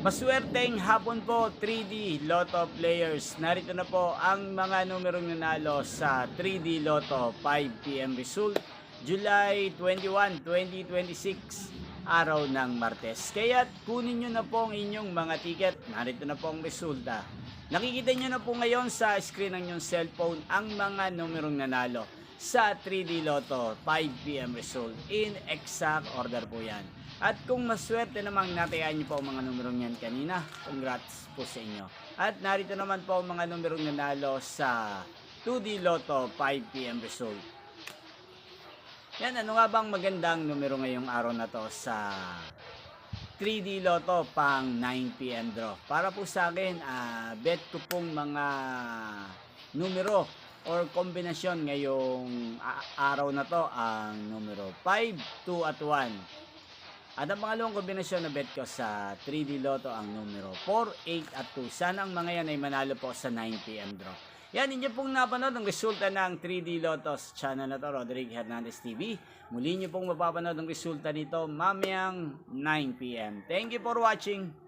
Maswerteng hapon po 3D Lotto players. Narito na po ang mga numerong nanalo sa 3D Lotto 5 PM result July 21, 2026, araw ng Martes. Kaya kunin nyo na po ang inyong mga ticket. Narito na po ang resulta. Nakikita nyo na po ngayon sa screen ng inyong cellphone ang mga numerong nanalo sa 3D Lotto 5 PM result. In exact order po yan. At kung maswerte namang natayaan nyo po ang mga numerong yan kanina, congrats po sa inyo. At narito naman po ang mga numerong nanalo sa 2D Lotto 5 PM result. Yan, ano nga bang magandang numero ngayong araw na to sa 3D Lotto pang 9 PM draw? Para po sa akin, bet ko pong mga numero or kombinasyon ngayong araw na to ang numero 5, 2 at 1. At ang pangalawang kombinasyon na bet ko sa 3D Lotto ang numero 4, 8 at 2. Sana ang mga yan ay manalo po sa 9 PM draw. Yan, inyo pong napanood ang resulta ng 3D Lotto sa channel na to, Roderick Hernandez TV. Muli nyo pong mapapanood ang resulta nito mamayang 9 PM. Thank you for watching.